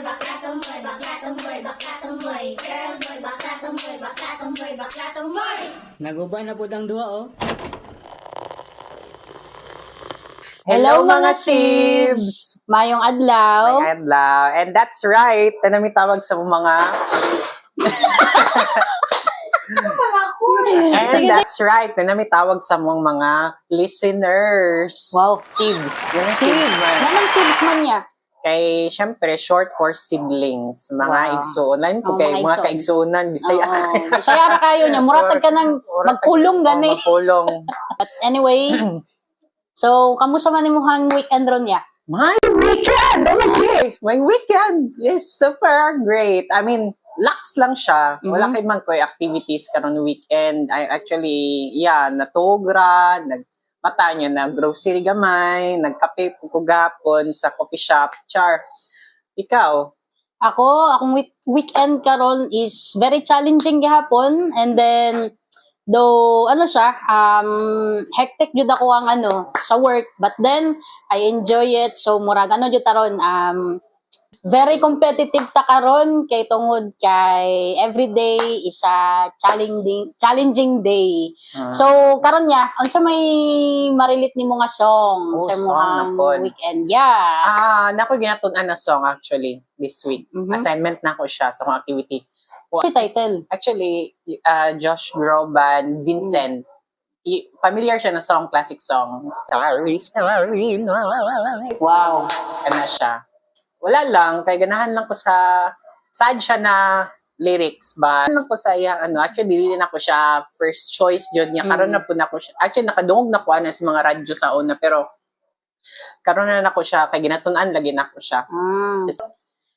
bakla tomboy, bakla tomboy, bakla tomboy. Girl boy, bakla tomboy, bakla tomboy, bakla tomboy. Naguba na po ang duwa, oh. Hello mga sibs! Mayong adlaw. May adlaw. And that's right. Tanami tawag sa mga... And that's right. Tanami tawag sa mga listeners. Wow. Sibs. Yung Sibs. man. Nanang sibs man niya. Kay, syempre, short for siblings. Mga Wow. igsuonan po kay mga kaigsuonan. Bisaya. Bisaya ra kayo niya. Muratag ka ng magpulong gani. Magpulong. But anyway, so, kamusta man imuhang weekend ron niya? My weekend! Okay! My weekend! Yes, super great. I mean, lax lang siya. Wala kay man ko'y activities karon weekend. I actually, natugra, nagmata niya, nag-grocery gamay, nagkape po gapon sa coffee shop. Char. Ikaw? Akong weekend karon is very challenging gihapon. And then, though, hectic jud ako ang sa work. But then, I enjoy it. So, murag jud taron, very competitive ta karon kay tungod kay everyday is a challenging day. So karon niya, unsa may marilit nimo nga song sa song imong weekend? Yeah. Nako ginatun-an na song actually this week. Assignment na ko siya sa akong activity. Si title. Actually, Josh Groban, Vincent. Familiar siya na song, classic song. Starry, starry night. Wow. Ano siya? Wala lang, kay ganahan lang ko sa sad siya na lyrics ba. Lang ko sa actually dili na ko siya first choice jud niya. Karon na po na ko siya. Actually nakadungog na ko sa mga radyo sa una pero karon na nako siya kay ginatun-an lagi na ko siya.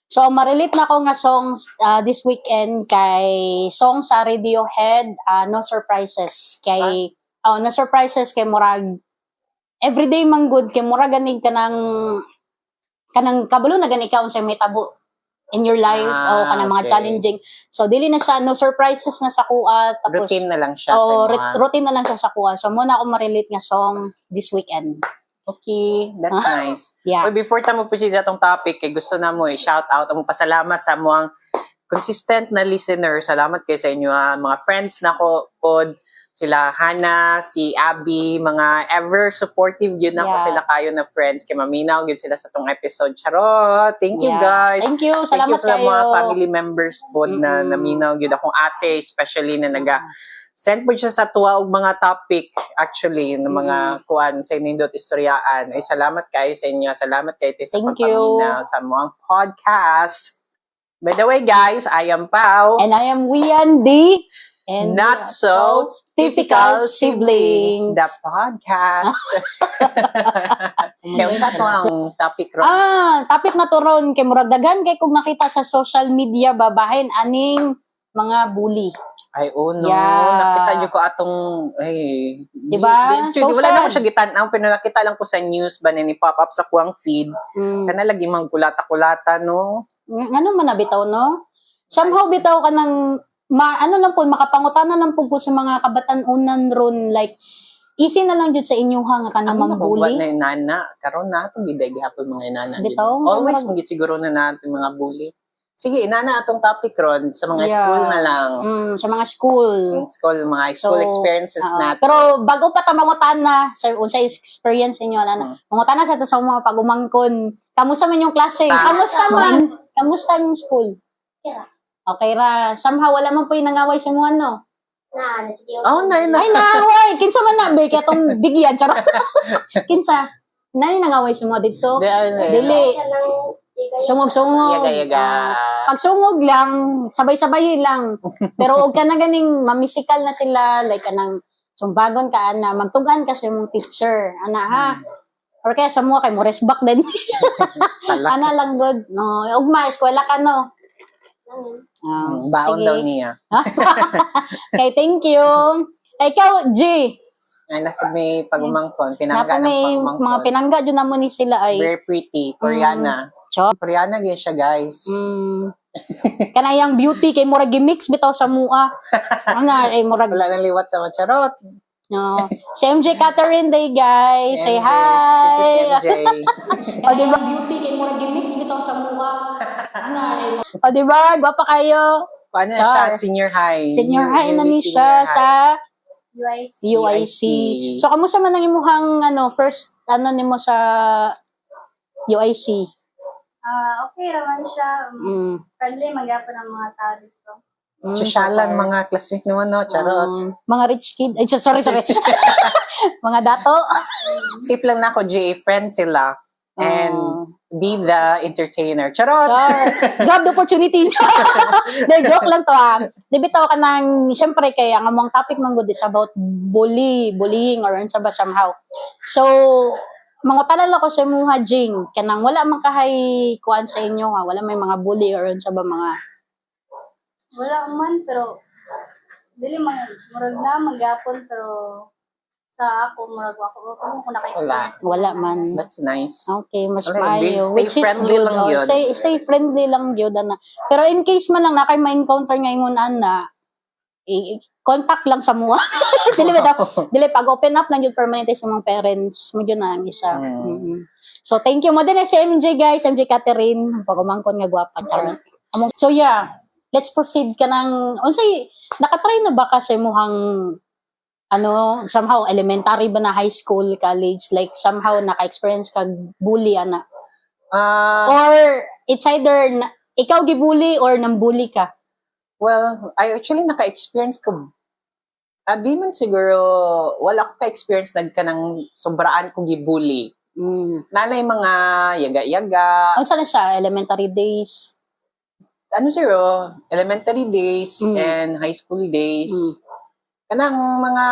So, marilit na ko nga songs this weekend kay song sa Radiohead, No Surprises. Kay, No Surprises kay murag, everyday man good, kay murag ganig kanang kabalo na gani ka unsay may tabo in your life o kanang mga challenging. So, dili na siya, no surprises na sa kuha. Tapos, routine na lang siya. routine na lang siya sa kuha. So, muna ako marilit nga song this weekend. Okay, that's nice. Yeah. But before tayo proceed sa itong topic, shout out, ang pasalamat sa mga consistent na listener. Salamat kayo sa inyo, mga friends na ko, sila Hannah, si Abby, mga ever supportive yun ako sila kayo na friends. Kaya maminaw yun sila sa itong episode. Charot! Thank you guys! Thank you! Salamat Thank you sa kayo! mga family members po na naminaw yun. Akong ate, especially na send po siya sa tuwa mga topic actually ng mga kuan sa inindot istoryaan. Ay salamat kayo sa inyo. Salamat kayo sa pagpaminaw sa mga podcast. By the way guys, I am Pao. And I am Wian D. And Not so typical siblings. The podcast. Kaya sa to ang topic ron. Topic na to ron kay murag daghan kay kung nakita sa social media babahin aning mga bully. Ay, no. Nakita niyo ko atong, diba? Actually, wala na ko siya gitan-aw, pero nakita lang ko sa news ba ni pop up sa kuwang feed. Kana lagi mang kulata-kulata, no? Ano man nabitaw, no? Somehow bitaw ka ng, makapangutana lang po sa mga kabatan-unan ron, like, easy na lang jud sa inyo nga ka namang bully. Ang mga inana, karon na itong giday gihapon mga inana. Bitaw? Always mong siguro na natin mga bully. Sige, inana atong topic ron sa mga school na lang. Sa mga school. Mga school experiences natin. Pero bago pa ta mangutana sa unsay experience niyo mangutana sa sa mga pagumangkon. Kamusta man yung klase? Kamusta man? Kamusta yung school? Okay ra. Somehow wala man po yung nangaway sa mga Sige. Ay, nangaway. Kinsa man na, be, kaya itong bigyan. Charot. Kinsa? Nangaway sa mga dito? Dili. Sungog-sungog. Yaga-yaga. Pag sungog lang, sabay-sabay lang. Pero huwag ka na ganing mamisikal na sila. Like, kanang sumbagon ka, magtugan ka sa mong teacher. Or kaya sa mga kay mo resback din. Lang good. No, ugma, eskwela ka, no? Baon daw niya. Okay, thank you. Ikaw, G. Ay, may pagumangkon. Pinangga ng pagumangkon. Mga pinangga, dyan naman ni sila ay. Very pretty. Koreana. Koreana gyud siya, guys. Kanayang beauty kay murag gi-mix bitaw sa mua. Kay murag wala nang liwat sa macharot. No. Si MJ Catherine Day, guys. Say hi. Si MJ. O, diba beauty kay murag gi-mix bitaw sa mua. O, diba? Gwapa kayo. Paano na Char. siya? Senior high. Senior high na ni Newly siya senior sa high. UIC. UIC. So, kamusta man ang imuhang, first, nimo sa UIC? Okay raman siya. Friendly, magyapon ang mga tao dito. Sosyalan, mga classmate naman, no? Charot. Mga rich kid. Ay, sorry. Mga dato. Tip lang na ako, GA, friend sila. And be the entertainer. Charot! Grab the opportunity. De, joke lang to Di bitaw ka nang, syempre kay ang among topic man good is about bullying or unsa ba somehow. So, mga talala ko sa mga Jing, kanang wala man kahay kuan sa inyo wala may mga bully or unsa ba mga Wala man, pero dili man, murag na, magyapon, pero sa ako, murag ako kung naka-experience. wala man. That's nice. Okay, mas Okay, maayo. stay Which is friendly good. lang Oh, yun. stay friendly lang yun. Pero in case man lang na kayo ma-encounter ngayon na, contact lang sa mua. Dili pag open up lang yung permanente sa mga parents. Medyo na ang isa. So, thank you mo din si MJ guys. MJ Catherine. Pag umangkon nga gwapa. So, yeah. Let's proceed ka ng, unsay, nakatry na ba ka sa muhang somehow elementary ba na high school, college, like somehow naka-experience ka bully, or it's either ikaw gibully or nambully ka? Well, I actually naka-experience ko. Di man siguro, wala ko ka-experience nagkanang sobraan ko gibully. Nanay mga yaga-yaga. Ano na siya? Elementary days? Elementary days and high school days. Kanang mga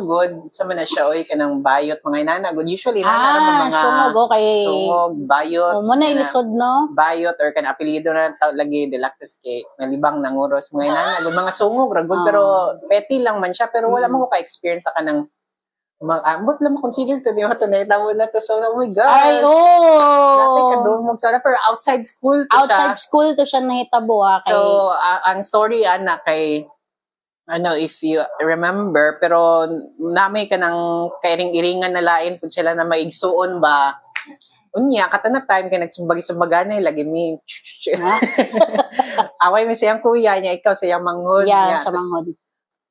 good sa man na siya kanang bayot mga inana good usually mga sungog okay. Sungog, bayot. Muna ilisod no. Bayot or kanang apelyido na tawag lagi delactus kay nalibang nanguros mga inana good mga sungog ragod pero petty lang man siya pero wala man ko ka-experience sa kanang ambot lang consider to di ba to naitabo na to so oh my god. Ay Natay kadumog sa pero outside school to siya nahitabo kay. So ang story kay if you remember, pero nami ka ng kairing-iringan na lain po sila na maigsuon ba. Unya, kata na time kay nagsumbagi-sumbaganay, lagi mi. Away mi siyang kuya niya, ikaw siyang manghod. Yeah, sa manghod.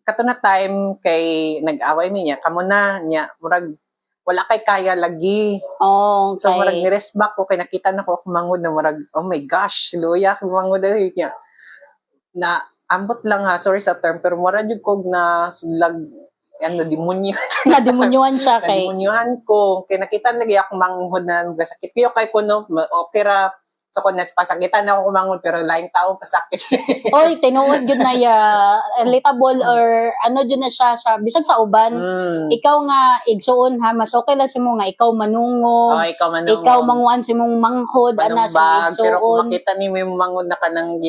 Kata na time kay nag-away mi niya, kamo na niya, murag, wala kay kaya lagi. Okay. So murag ni-rest back ko, kay nakita na ko manghod na murag, oh my gosh, luya, manghod na niya. Na, ambot lang sorry sa term, pero mura jud kog na sulag, demonyo. Nademonyuhan siya kay. Nademonyuhan ko. Kaya nakita lagi ako manghod na nagasakit. Kaya kay kuno, okay ra. So kung pasakitan na ako kumanghod, pero laing tao pasakit. Oy, tinuod yun na relatable or yun na siya, bisag sa uban. Ikaw nga, igsuon mas okay lang si mo nga, ikaw manungog. Ikaw manungog. Ikaw manguan si mong manghod, sa igsuon. Pero kung makita ni mo yung manghod na kanang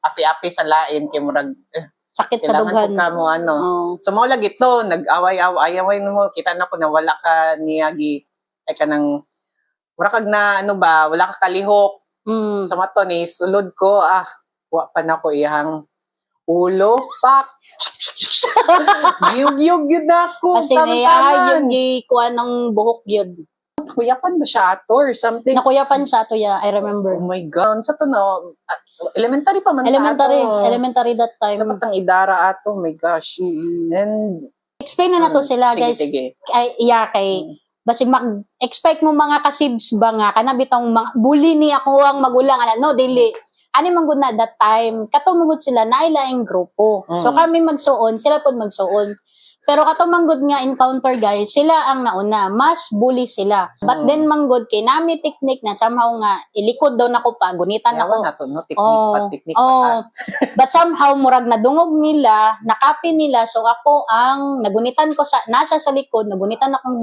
api-api sa lain, kaya murag, sakit sa dughan. Kailangan ko ka mo, So, mo lagi ito, nag-away-away mo, kita na ko na wala ka niyagi, ay ka nang, wala kag na, wala ka kalihok. Sa mato ni, sulod ko, wa pa na ko iyang ulo, pak. Giyog-giyog yun ako. Kasi yung gikuan ng buhok yun. Nakuyapan ba siya ato or something? Nakuyapan siya ato, I remember. Oh my God. Sa to no, elementary pa man Elementary that time. Sa matang idara ato, oh my gosh. And explain na to sila, guys. Sige. Kay basig mag-expect mo mga kasibs ba nga, kanabitang bully ni ako ang magulang, dili. Ani manggod na that time, katumugod sila na ilaing grupo. So kami magsuon, sila po magsuon. Pero katumangod nga encounter guys, sila ang nauna, mas bully sila. But then manggod kay nami technique na somehow nga ilikod daw nako pa, gunitan ako. Na to, no? Technique pa. But somehow murag nadungog nila, nakapi nila, so ako ang nagunitan ko nasa sa likod, nagunitan akong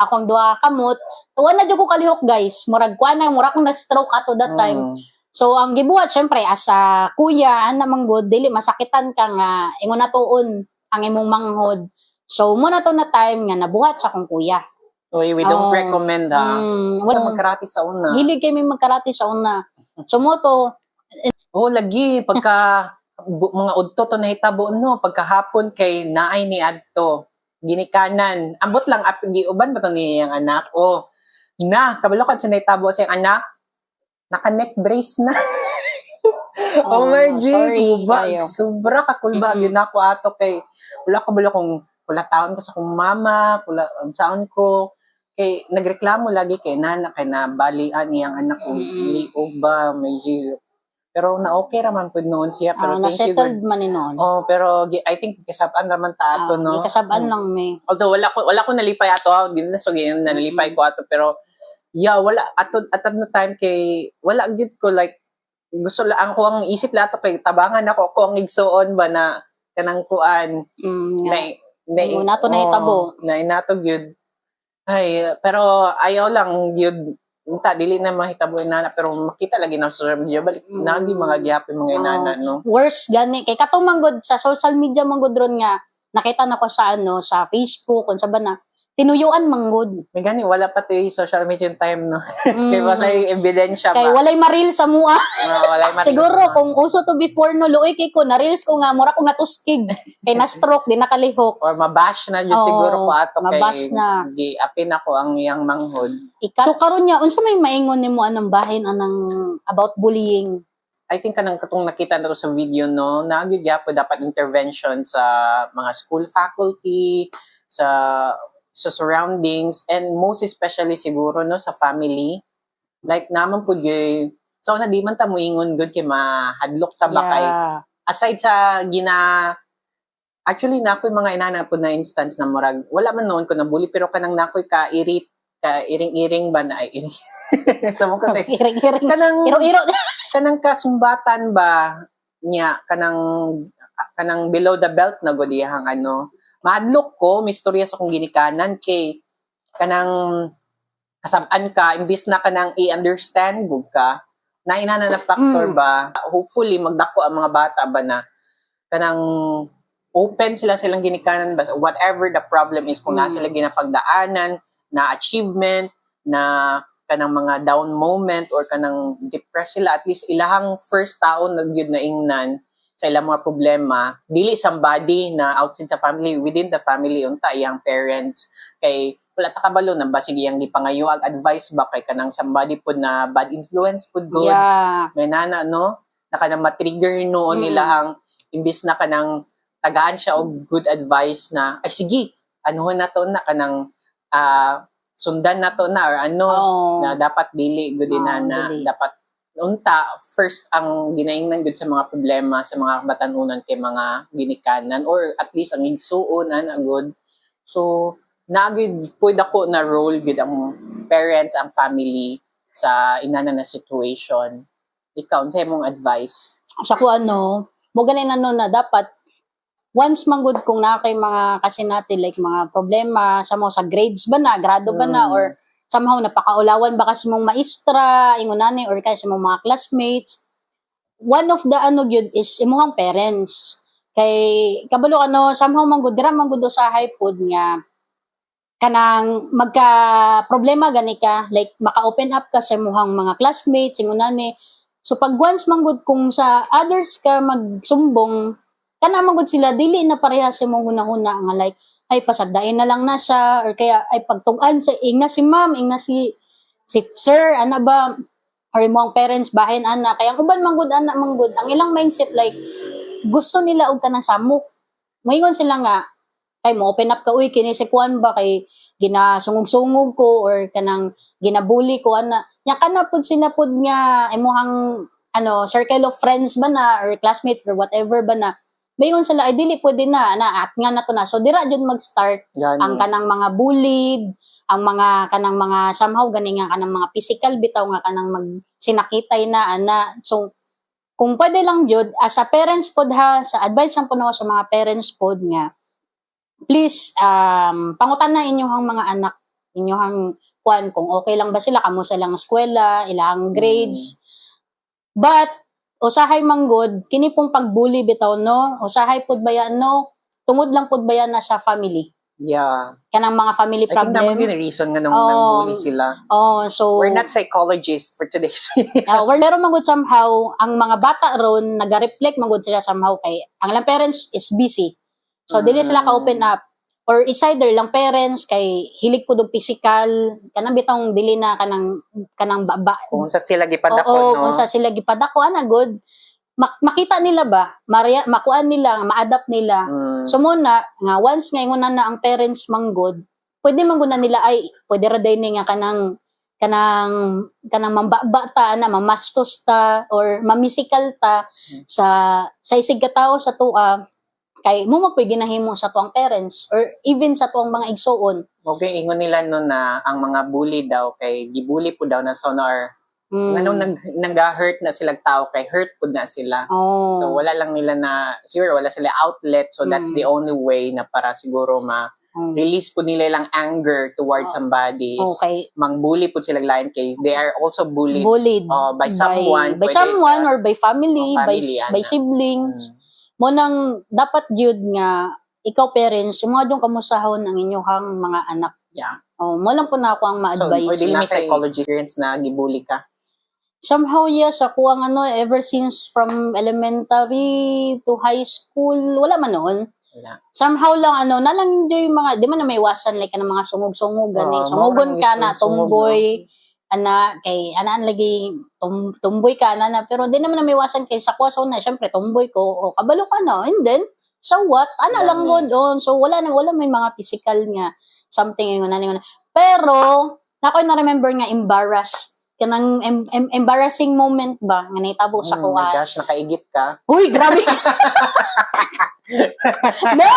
akong duha ka kamot. Tuwa na jud ko kalihok guys, murag akong na-stroke ato that time. So ang gibuhat syempre as a kuya manggod dili masakitan ka nga ingon na tuon ang imong manghod. So, muna to na time nga nabuhat sa akong kuya. We don't recommend wala magkarate sa una. Hilig kami magkarate sa una. So, mo to. Lagi, pagka mga udto to nahitabo, no? Pagkahapon kay naay ni Adto, ginikanan. Ambot lang, uban ba to niyang anak? Kabalo ka sa nahitabo sa anak, naka-neck brace na. Oh my G, sorry kayo. sobra kakulba yun ako ato kay wala ko bala kung wala taon ko sa kong mama, wala ang saon ko kay nagreklamo lagi kay nana kay na balian niyang anak ko liog ba may G. Pero na okay raman pud noon siya pero thank you Na-settled God. man ni noon. Oh, pero I think kasabaan raman ta ato no. Ikasabaan lang may. Although wala ko nalipay ato, di na so ganyan nalipay ko ato pero yeah, wala ato at no time kay wala gid ko like gusto lang ko ang isip lato kay tabangan ako ang igsuon ba na kanang kuan na Nato na hitabo. na inato gyud ay pero ayaw lang gyud unta dili na mahitabo inana pero makita lagi na sa video balik nagi mga gihapi mga inana no. Worse gani kay katong manggod sa social media manggod ron nga nakita na ko sa sa Facebook kun sa bana tinuyuan manggod. May gani wala pa to yung social media yung time no. Kay wala yung ebidensya ba. Kay walay maril sa mua. Wala yung Siguro kung uso to before no luoy kay ko na reels ko nga mura kong natuskig kay na stroke di nakalihok. or mabash na jud Oo, siguro ko ato mabash kay na. giapin ako ang iyang manghod. So karon nya unsa may maingon nimo anang bahin anang about bullying? I think kanang katong nakita na to sa video no, nagyud gyapon dapat intervention sa mga school faculty, sa surroundings and most especially siguro no sa family. Like naman pud gyud so na di man ta moingon good kay mahadlok ta ba kay aside sa actually na ako'y mga inana po na instance na murag wala man noon ko na bully pero kanang nakoy ka iring-iring ba na ay iring. So mo kasi Iring-iring. kanang Iro-iro. kanang kasumbatan ba niya kanang below the belt na godihang ano mahadlok ko mistorya sa kong ginikanan kay kanang kasab-an ka imbis na kanang i-understand gud ka na inana na factor ba hopefully magdako ang mga bata ba na kanang open silang ginikanan ba whatever the problem is kung nasa sila ginapagdaanan na achievement na kanang mga down moment or kanang depressed sila at least ilahang first taon nagyud na ingnan sa ilang mga problema dili somebody na outside sa family within the family unta iyang parents kay wala ta kabalo na ba sige yang gipangayoag advice ba kay kanang somebody pud na bad influence pud good may nana no na kanang matrigger noon nilahang imbis na kanang tagaan siya og good advice na ay sige anuhon na to na kanang sundan na to na or ano na dapat dili good na dapat unta first ang ginaingnan gud sa mga problema sa mga batanunan kay mga ginikanan or at least ang igsuon ana good so nagid pud ako na role gud ang parents ang family sa inana na situation ikaw unsa imong advice Sa ko mo ganin na dapat once manggod kung na kay mga kasi natin like mga problema sa mo sa grades ba na grado ba na or somehow napakaulawan ba kasi mong maestra ingunani or kay sa mga classmates one of the gyud is imuhang parents kay kabalo somehow manggod dira manggod sa high pod nga kanang magka problema gani ka like maka-open up ka sa imuhang mga classmates ingunani so pag once manggod kung sa others ka magsumbong kana magud sila dili na parehas sa mong hunahuna nga like ay pasagdain na lang na siya or kaya ay pagtug-an sa ingna si ma'am ingna si sir ana ba or imong parents bahin ana kaya ang uban manggod ana manggod ang ilang mindset like gusto nila og kanang samok moingon sila nga kay mo open up ka uy kini si kuan ba kay ginasungog-sungog ko or kanang ginabuli ko ana nya kana pud sila pud nga imong circle of friends ba na or classmates or whatever ba na bayon sila ay dili pwede na at nga nato na so dira jud mag-start ang kanang mga bullied ang mga kanang mga somehow gani nga kanang mga physical bitaw nga kanang magsinakitay na ana so kung pwede lang jud as a parents pod sa advice lang po na sa mga parents pod nga please pangutan na inyong mga anak inyong kuan kung okay lang ba sila kamo sa lang eskwela ilang grades but usahay manggod kini pong pagbully bitaw no usahay pud bayan no tungod lang pud bayan na sa family kanang mga family problem I think naman yun reason nga nang bully sila so we're not psychologists for today's we're meron manggod somehow ang mga bata ron naga-reflect manggod sila somehow kay ang lang parents is busy so dili sila ka open up or it's either lang parents kay hilig pud og physical kanang bitong dili na kanang baba. Kung sa sila gipadako, Oo, no? kung sa sila gipadako ana good. Makita nila ba? Makuan nila, ma-adapt nila. So muna nga once nga ingon na ang parents manggod, pwede man gud na nila ay pwede ra day ni nga kanang mambaba ta na mamastos ta or mamisikal ta sa isig ka tawo sa tua kay mo magpoy ginahimo sa tuang parents or even sa tuang mga igsoon. Okay, ingon nila no na ang mga bully daw kay gibully po daw na sonar. Anong nag-hurt na silang tao kay hurt po na sila. Oh. So wala lang nila na siguro wala sila outlet, so that's the only way na para siguro release po nila lang anger towards somebody. Okay. Mangbully po sila lain kay they are also bullied by someone. By pwede someone sa- or by family, by ana. siblings. Mo nang dapat gyud nga ikaw parents, yung mga dong kamusahon ang inyong mga anak. Yeah. Oh, mo lang po na ako ang So, ma-advise. pwede may Kay- psychology experience na gibully ka. Somehow, yes, ako ang ever since from elementary to high school, wala man noon. Wala. Somehow lang, nalang enjoy yung mga, di man na may iwasan, like, ng mga sungog-sungog, sungugon ka na, tomboy, anaan lagi, tomboy ka na, pero di naman na may iwasan kay sa kwaso na, syempre, tomboy ko, o kabalo ka na, and then, so what? Lang good on. So, wala may mga physical nga, something, yun. Pero, ako na-remember nga, embarrassed, kanang embarrassing moment ba nga naitabo sa Oh my kuha. gosh, nakaigip ka. Uy, grabe. No!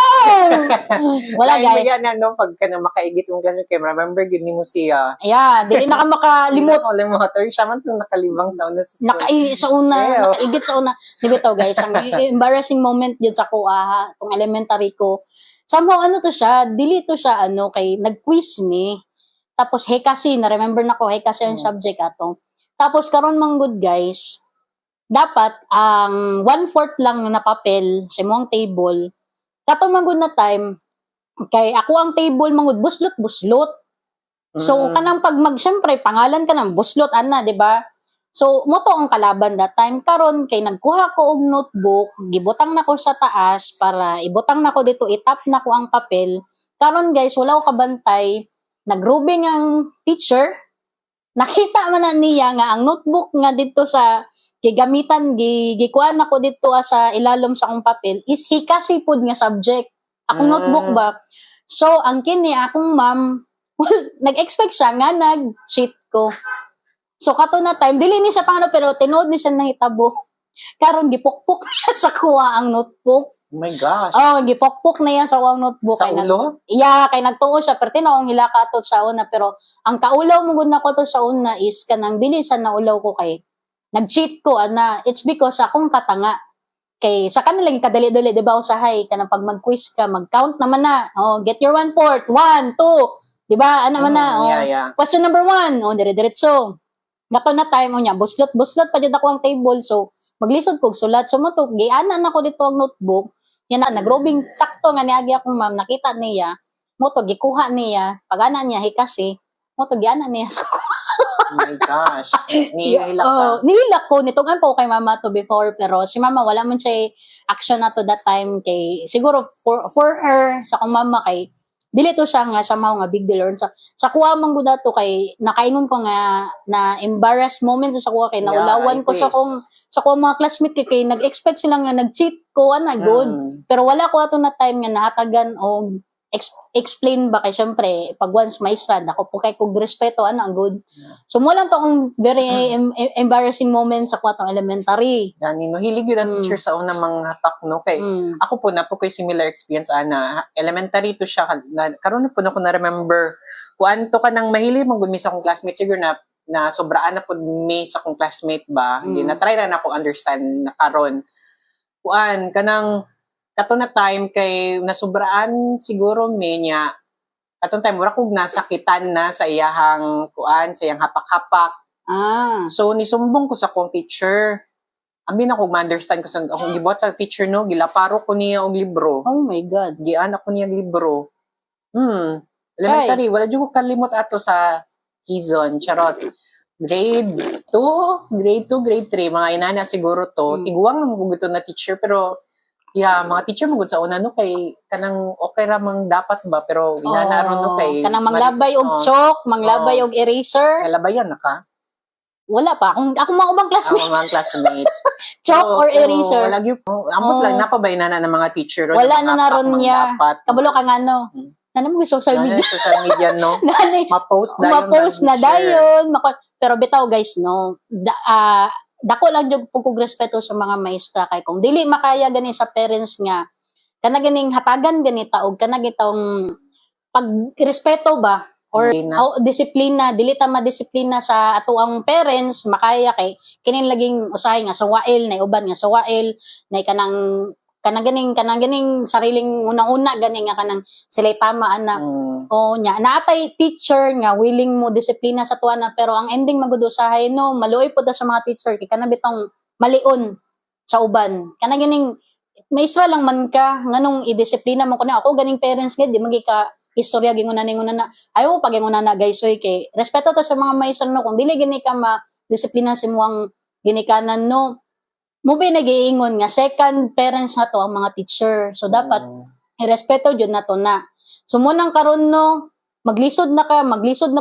Wala guys. Yan, pag ka na makaigit mo kasi kay remember, gini mo siya. Yeah, dili na ka makalimot. Nakalimot. Or siya man itong nakalibang sa una sa school. Nakaigit sa una. Di ba to guys, ang embarrassing moment yun sa kuha, kung elementary ko. Somehow, to siya, dili to siya, kay nag-quiz me. Tapos, kasi, na-remember na ko, kasi ang subject ato. Tapos, karon man good guys, dapat, ang 1/4 lang na papel sa imong table, kato man good na time, kay ako ang table mangud buslot. So, kanang syempre, pangalan ka ng buslot, di ba? So, moto ang kalaban that time. Karon kay nagkuha ko og notebook, gibutang na ko sa taas, para ibutang na ko dito, itap na ko ang papel. Karon guys, wala ko kabantay, nagrubing ang teacher, nakita man na niya nga ang notebook nga dito sa gigamitan, gikuan ako dito sa ilalom sa akong papel, is hikasi pod nga subject. Akong notebook ba? So, ang kini, akong ma'am, nag-expect siya nga nag-cheat ko. So, kato na time, dili ni siya pero tinood ni siya nahitabo. Karon gipukpok niya sa kuha ang notebook. Oh my gosh. Oh, gipokpok na yan sa kuha ang notebook. Sa ulo? Kay nagtuo siya, pero tinawang hilaka to sa una. Pero, ang kaulaw mo gud na ko to sa una is, kanang dili sa naulaw ko kay, nag-cheat ko, it's because akong katanga. Kay, sa kanilang kadali-dali, di ba, usahay, kanang pag mag-quiz ka, mag-count naman na. Oh, get your 1/4, 1, 2, di ba, man na. Oh, yeah. Question number 1, dire-diretso. Gato na time mo niya, buslot pa dito ako ang table, so, maglisod kog sulat. So, mo to, gianan ako dito ang notebook, yan na, nagrobing sakto nga niagi akong ma'am, nakita niya, mo to, gikuha niya, pag-ana niya, hikasi, mo to, gianan niya sa Oh my gosh. Nihilak ka. Nihilak ko. Nitugan po kay mama to before, pero si mama wala man siya action na to that time kay, siguro for her, sa kong mama kay, dili to siya nga somehow nga big deal. Or sa kuha man ko to kay, nakaingon ko nga na embarrassed moment sa kuha kay, naulawan ko sa kong mga classmate kay nag-expect sila nga nag-cheat ko, good. Pero wala ko ato na time nga nahatagan o explain ba kay syempre pag once may strad ako po kay kog respeto good. So mo lang to ang very embarrassing moment sa kwatong elementary. Gani no hilig yun ang teacher sa unang mga hapak no kay ako po na po kay similar experience elementary to siya karon na po na ko na remember kuan to ka nang mahilig mong gumis akong classmate siguro na sobraan na po may sa akong classmate ba hindi na try ra na ako understand na karon kuan kanang kato na time kay nasubraan siguro niya katong time wala kog nasakitan na sa iyahang kuan sa iyang hapak-hapak. So nisumbong ko sa akong teacher. Ambi na kog ma-understand ko sa akong gibuhat sa teacher no gilaparo ko niya og libro. Oh my god. Gian ako niya libro. Elementary wala jud ko kalimot ato sa Hizon charot. Grade 2, grade 3 mga inana siguro to. Tiguang na mo na teacher pero mga teacher mo gud sa una no kay kanang okay ra mang dapat ba pero inanaron no kay kanang manglabay og chalk, manglabay og eraser. Nalabayan na ka? Wala pa. Ako mga ubang classmate, Ang mga classmate. chalk or eraser. Wala gyud. Ambot lang napabay na ng mga teacher ron. Wala mga na naron hapak, mga niya. dapat. Kabalo ka nga no. Nanay mo social media. Social media no. Nanay, Ma-post dayon. ma-post na teacher. dayon. Pero bitaw guys, no, dako lang jud pug kog respeto sa mga maestra kay kung dili makaya gani sa parents nga kana ganing hatagan ganita og kana gitong pagrespeto ba or disiplina, dili ta madisiplina sa ato ang parents makaya kay kinin laging usahay nga suwail na uban nga suwail na kanang ganing sariling una-una gani nga kanang sila tama anak. O nya naatay teacher nga willing mo disiplina sa tuwana pero ang ending magudusahay no maluoy pud sa mga teacher kay kana bitong malion sa uban. Kana ganing maestra lang man ka nganong i-disiplina mo kuno ako ganing parents nga di magi ka istorya gingon na ayo pag gingon na guys oy kay respeto to sa mga maestra no kung dili gini ka ma disiplina sa imong ginikanan no mo ba nag-iingon nga second parents na to ang mga teacher. So dapat irespeto jud na to na. So munang karon no maglisod na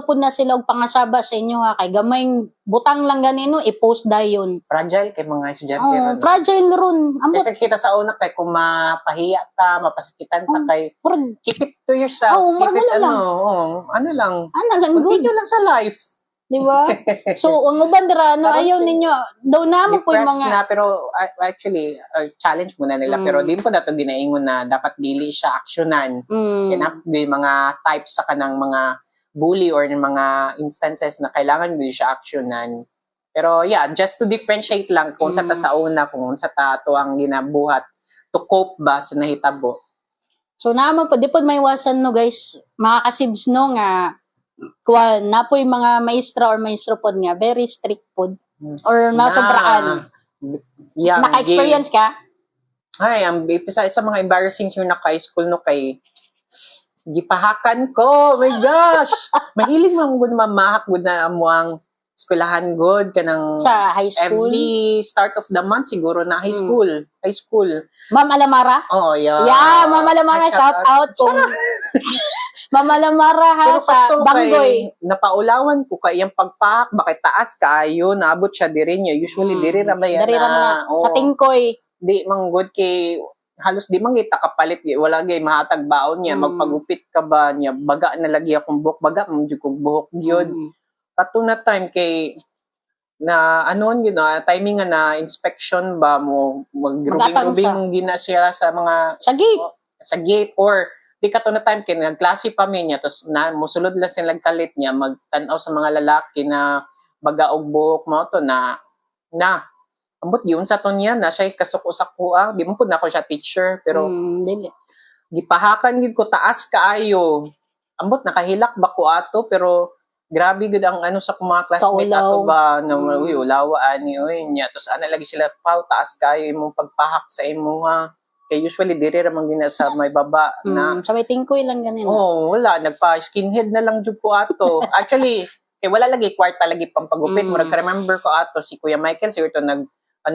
pud na sila og pangasaba sa inyo ha kay gamayng butang lang ganino i-post dayon. Fragile kay mga estudyante ron. Fragile ron. Ambot Kasi kita sa una kay kung mapahiya ta, mapasakitan ta kay keep it to yourself. Keep it ano lang. good. Continue lang sa life. Di ba? So, ang uban dira, no, ayaw ninyo, daw na mo po yung Depressed mga... na, pero actually, challenge muna nila. Pero di po nato ginaingon na dapat dili siya aksyonan. Kaya yung mga types sa kanang mga bully or ng mga instances na kailangan mo siya aksyonan. Pero yeah, just to differentiate lang kung sa ta sa una, kung sa ta to ang ginabuhat to cope ba sa nahitabo. So, naman po, di po may iwasan, no, guys, mga kasibs, no, nga, kuha na po yung mga maestra or maestro po nga, very strict po. Or masobraan. Yeah, Naka-experience ka? Ay, ang isa sa mga embarrassing yung naka-high school no kay gipahakan ko. Oh my gosh! Mahilig man gud mamahak gud na amuang eskwelahan gud kanang sa high school. Every start of the month siguro na high school. High school. Ma'am Alamara? Oh, yeah. Yeah, Ma'am Alamara, shout out kung Ma'am Alamara ha pero sa Banggoy. Napaulawan ko kay iyang pagpahak bakit taas kayo naabot siya diri niya. Usually diri ra ba yan Diri ra na sa Tingkoy. Di manggod kay halos di man kita kapalit wala gay mahatag baon niya magpagupit ka ba niya baga na lagi akong buhok baga man jud kog buhok gyud kato na time kay na anon yun timing nga na inspection ba mo magrubing gina siya sa mga sa gate or di kato na time kay nagklase pa mi niya tos na mosulod lang sila kalit niya magtan-aw sa mga lalaki na baga og buhok mo to na ambot yun sa to niya na siya kasuko-sakuha. Di mo po na ako siya teacher. Pero gipahakan gid ko taas kaayo. Ambot nakahilak ba ko ato pero grabe gud ang ano sa mga classmate ato ba na uy ulawaan ni uy niya. Tapos ana lagi sila pau taas kayo imong pagpahak sa imo ha. Kay usually diri ra man gina sa may baba na sa may Tingkoy lang ganin. Wala nagpa skinhead na lang jud ko ato. Actually wala lagi kwarta lagi pampagupit mo remember ko ato si Kuya Michael siguro to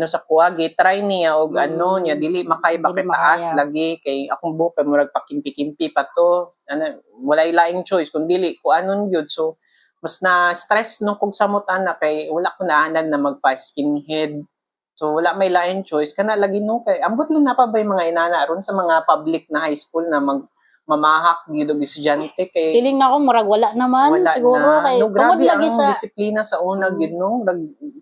sa kuwagi, try niya o niya, dili makay bakit taas lagi, kay akong buhok, kay murag pakimpi-kimpi pa to, wala ilaing choice, kung dili, kung anon yun, so, mas na-stress nung kung samot kay wala ko naanan na magpa-skinhead, so wala may laing choice, kana lagi nung kay, ambot lang na pa ba yung mga inana ron sa mga public na high school na mamahak gidog estudyante kay feeling na ako murag wala naman siguro kay grabe ang disiplina sa una gid no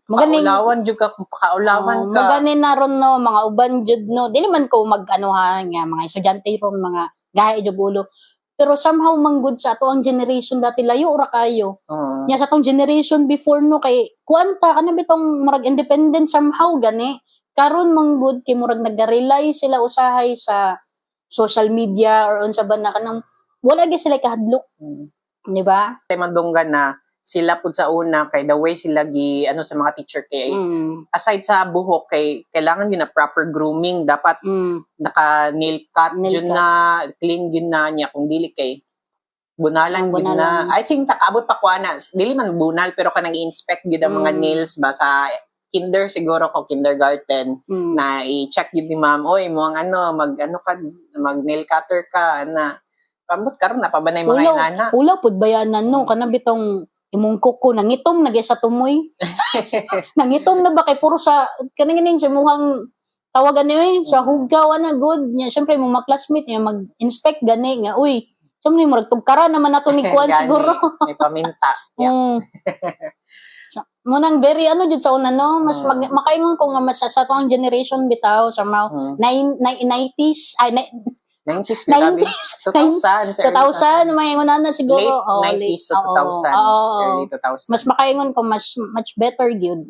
magaulawan jud ka kung pakaulawan ka maganin na ron no mga uban jud no dili man ko mag-anuhan nga mga estudyante ron mga gahi jud ulo pero somehow manggod sa ato ang generation dati layo ra kayo nya sa tong generation before no kay kuanta kana bitong murag independent somehow gani karon manggod kay murag nag-rely sila usahay sa social media or unsa ba na kanang wala gyud sila kahadlok. Di ba? Tay mandunggan na sila pud sa una kay the way sila sa mga teacher kay aside sa buhok kay kailangan yun na proper grooming dapat naka nail cut yun na clean yun na niya kung dili kay bunalan yun na I think takaabot pa kuana dili man bunal pero kanang i-inspect gyud ang mga nails ba sa kinder siguro ko, kindergarten, na i-check yun ni ma'am, oy, mo ang mag-nail cutter ka, na, pambot karon na, pabanay mga inana. Ulaw, pud bayanan, no, kana bitong imong kuko, nangitom, sa tumoy. Nangitom na ba, kay puro sa, kaning sa muhang, tawagan niyo sa hugaw, good. Nya, syempre, mga classmate niya, mag-inspect, gani, nga, uy, syempre, maragtugkara naman nato ni Kuan siguro. May paminta. Yeah. Munang very jud sa una no, mas makaingon ko nga mas sa tuang generation bitaw sa mga 90s 90s grabe. 2000 may una na siguro late 90s to 2000s, early 2000s. mas makaingon ko mas much better gyud.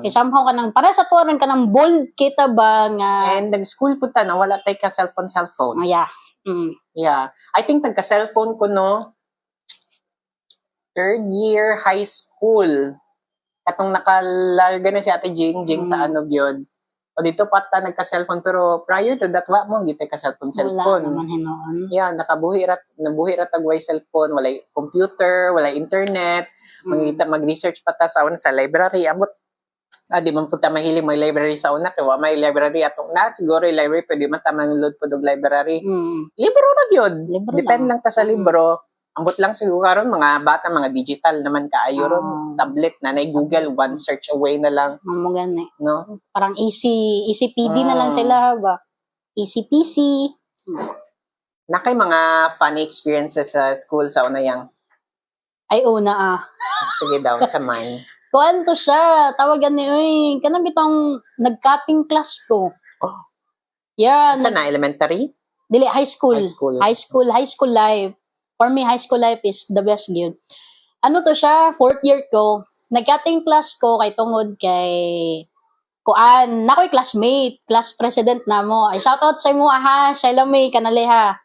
Kay somehow kanang para sa tuwaran kanang bold kita ba nga and nag-school punta na wala tay ka cellphone. Yeah. Yeah. I think nagka-cellphone ko no third year high school. Katong nakalaga na si Ate Jing sa gyud. O dito pa ta nagka-cellphone pero prior to that wa mo gitay ka cellphone. Wala naman hinoon. Yeah, nabuhi ra tagway cellphone, walay computer, walay internet. Mag-research pa ta sa library. Amot di man punta mahilig may library sa una kay wa may library atong na siguro yung library pwede man ta manload pod og library. Libro ra gyud. Depend lang ta sa libro. Ambot lang siguro karon mga bata mga digital naman kaayo ron tablet na Google one search away na lang. Mo gani. No? Parang easy PD na lang sila ba. Easy PC. Na kay mga funny experiences sa school sa una yang. Ay una Sige daw sa mine. Kuan to siya, tawagan ni kanang bitong nag-cutting class ko. Oh. Yeah, Sa na elementary? dili high school. High school. High school life. For me, high school life is the best gyud. Ano to siya, fourth year ko, nag-cutting class ko kay tungod kay kuan, nakoy classmate, class president na mo. Ay shout out sa mo ha, Shaila May kanaleha.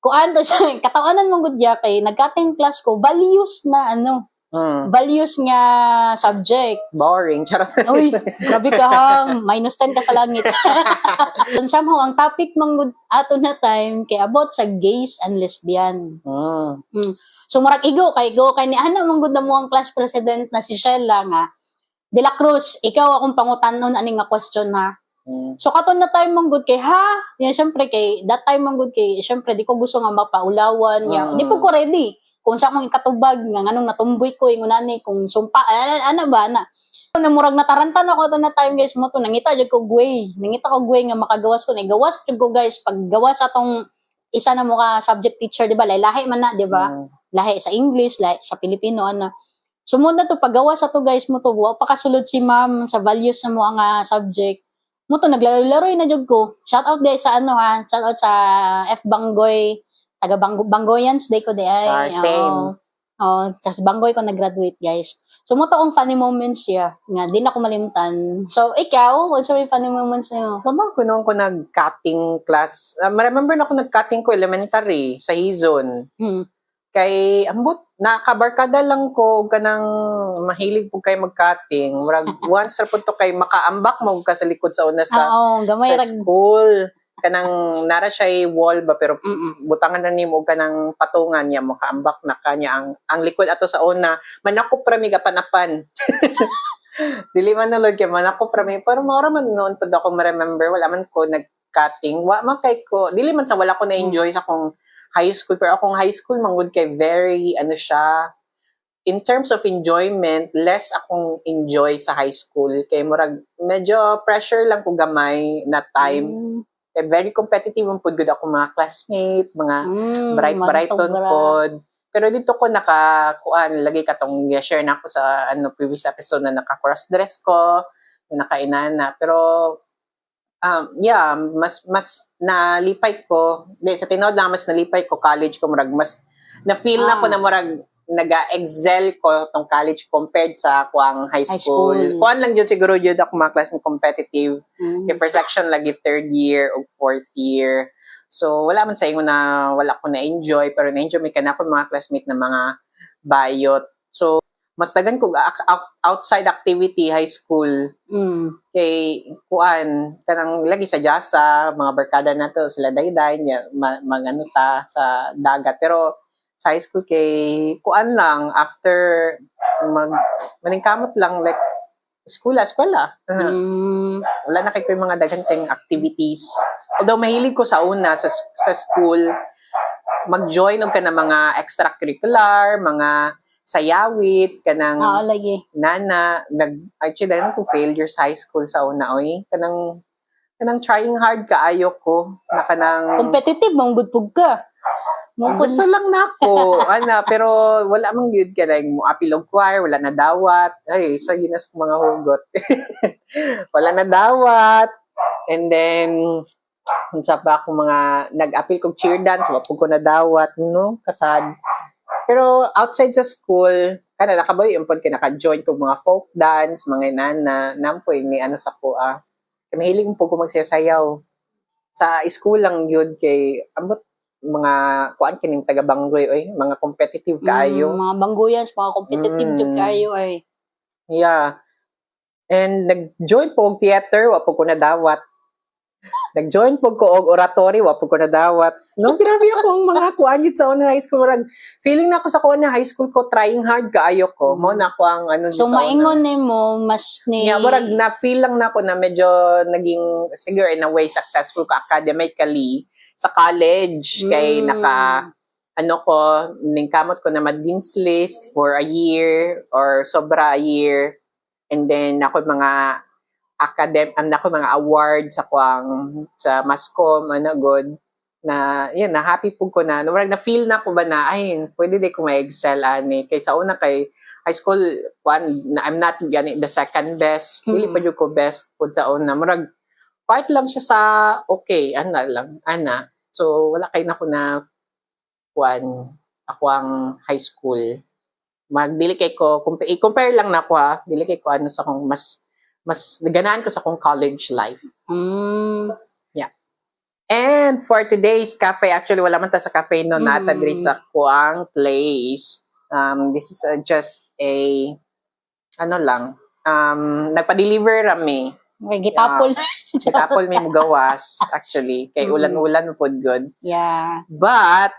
Kuan to siya, katawanan mong gudya kay nag-cutting class ko, values na values nga subject. Boring. Charot. Uy, grabe ka ha. -10 ka sa langit. Somehow, ang topic mang ato na time kay about sa gays and lesbian. So, marag igo kay ni Ana manggod na mo ang class president na si Sheila nga, De La Cruz, ikaw akong pangutanon ani nga question ha. So, katon na time manggod kay ha. Yan, syempre kay, that time manggod kay, syempre, di ko gusto nga mapaulawan. Di po ko ready. Kung sa akong ikatubag, nga nganong natumboy ko, yung unani, kung sumpa, ano ba, namurag natarantan ako ito na time guys mo to, nangita ko gway nga makagawas ko, gawas ko guys, pag gawas atong isa na mo ka subject teacher, di ba, lahi man na, di ba, lahi sa English, lahi sa Pilipino, sumunod na to, pag gawas ato guys mo to, pakasulod si ma'am sa values na mo ang subject, mo to, naglaro-laroy na jud ko, shout out guys sa shout out sa F. Banggoy, taga Bangoyans day ko di ay. Same. Sa Bangoy ko nag-graduate, guys. So, mo to akong funny moments siya. Nga, di na ko malimtan. So, ikaw, what's your funny moments niyo? Mama ko noon ko nag-cutting class. Remember na ako nag-cutting ko elementary sa Hizon. Kay, ambot, nakabarkada lang ko kanang mahilig po kay mag-cutting. Once na po to kay makaambak mo ka sa likod sa una sa school. Kanang nara siya wall ba pero butangan na nimo kanang patungan niya mo kaambak na kanya ang likod ato sa una manako prami panapan. Dili man nalod kay manako prami pero mara man noon pud ako ma-remember wala man ko nag-cutting wa man kay ko dili man sa wala ko na-enjoy sa akong high school pero akong high school mangud kay very siya in terms of enjoyment less akong enjoy sa high school kay murag medyo pressure lang ko gamay na time. Very competitive ang pod gud ako mga classmates, mga bright-brighton pod. Pero dito ko nakakuan lagi katong share na ako sa previous episode na naka-cross-dress ko, naka-inana. Pero mas nalipay ko. Sa tinod lang mas nalipay ko college ko murag mas na feel na ko na murag naga-excel ko tong college compared sa kuang high school. Kuan lang jud siguro jud ako mga class competitive. Kay first section lagi third year o fourth year. So wala man sa ingon na wala ko na-enjoy pero na-enjoy mi kana ko mga classmate na mga bayot. So mas dagan ko outside activity high school. Kay kuan kanang lagi sa Jasa, mga barkada nato sila dayday magano ta sa dagat pero sa high school kay kuan lang after maningkamot lang like eskwela. Mm. Wala na kayo mga daganteng activities. Although mahilig ko sa una sa school, mag-join og ka ng mga extracurricular, mga sayawit, kanang Lagi. actually dahil ko failure sa high school sa una oy. Kanang trying hard kaayo ko na kanang Competitive, mong good pug ka. gusto lang nako pero wala mang gyud ka like mo apil og choir, wala na dawat. Ay, sa ginas mga hugot. Wala na dawat. And then unsa pa ako mga nag-apil kog cheer dance, wa po ko na dawat, no? Kasad. Pero outside sa school, kana nakaboy impod ka naka-join kog mga folk dance, mga inana, nampoy ni ano sa kuha. Kay mahilig po ko magsayaw. Sa school lang yun kay ambot mga kuan kining taga Banggoy oy, mga competitive kaayo. Mga bangguyans, mga competitive jud kayo ay. Yeah. And nag-join po og theater, wa po ko nadawat. Nag-join po ko og oratory, wa po ko nadawat. No, grabe akong mga kuan yun sa una high school. Feeling na ako sa una high school ko, trying hard kaayo ko. Mo na ako ang ano So, sa maingon ni mo, mas ni... Yeah, murag na-feel lang na ako na medyo naging, siguro in a way, successful ka academically sa college. Kay ningkamot ko na mag-dean's list for a year or sobra a year. And then, ako mga mga awards sa Mascom, good, na, yun, na happy po ko na, murag na-feel na ko ba na, ay, pwede di ko ma-excel, ani. Kaysa una kay high school, I'm not the second best. Hindi pa yun ko best po sa una. Murag, part lang siya sa okay, ana. So, wala kayo na ko na ako ang high school. Dili kay ko, i-compare lang na ako dili kay ko sa kung mas naganaan ko sa kong college life. Yeah. And for today's cafe, actually wala man ta sa cafe no nata diri sa kuang place. This is just a nagpa-deliver rami. May gitapol. Gitapol may mugawas actually kay ulan-ulan mo pod good. Yeah. But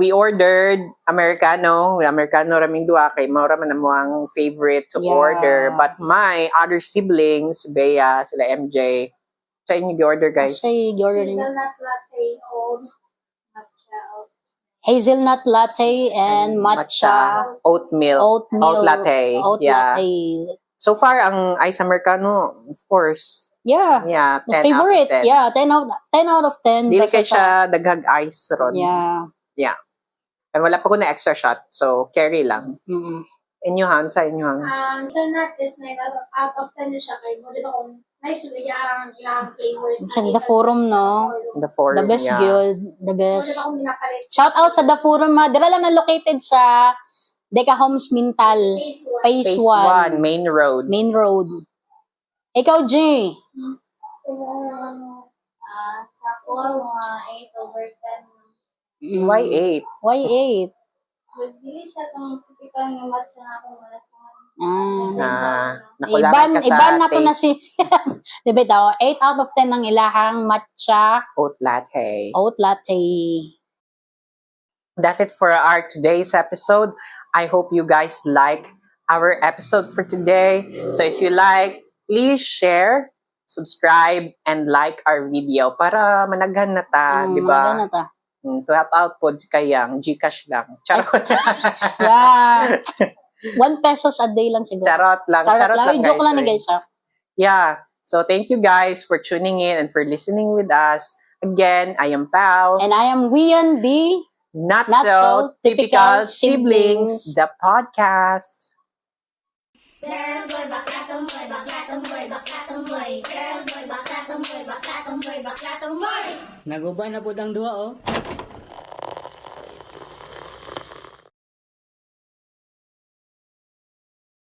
we ordered Americano raming duha kay mao ra man mo ang favorite to order. But my other siblings, Bea, sila MJ, sa inyo gi-order guys. Say, order ni Hazelnut latte, old matcha, hazelnut latte and matcha oat latte. Oat Yeah. latte. So far ang ice Americano, of course. Yeah. Yeah, 10 Favorite. out of 10. Yeah, 10 out of 10. Dili Basta kay siya daghag ice ron. Yeah. And wala pa ko na extra shot, so carry lang. Inyuhan sa inyuhan. hazelnut is 9 out of 10 na siya kay mo dito kung nice yung yung flavors. Sa The Forum, no? The forum, The best yeah. good. The Mo best. dito kung ginapalit. Shout out sa The Forum, ha. Dira lang na located sa Deca Homes Mintal. Phase Phase 1. 1, main road. Main road. Ikaw, G. Sa score, mga 8 over 10. Why 8? Why 8? Dili siya itong typical nga matcha na akong malasahan. Nakulangan ka sa Iban na to na taste. si... Diba daw, 8 out of 10 ng ilahang matcha Oat latte. oat latte. That's it for our today's episode. I hope you guys like our episode for today. So if you like, please share, subscribe, and like our video para managhan na ta, di ba? Maganda na ta. To help out po si Kayang, Gcash lang. Charot. Yeah. 1 pesos a day lang siguro. Charot lang. Charot lang. Joke lang ni Sorry. guys, ha. Yeah. So thank you guys for tuning in and for listening with us. Again, I am Pao. And I am Wian D. Not Not so So typical Typical siblings, Siblings. the podcast. Girl, boy, bakla tomboy, bakla tomboy, bakla tomboy. Girl, boy, bakla tomboy, bakla tomboy, bakla tomboy. Naguba na po ang duha, oh.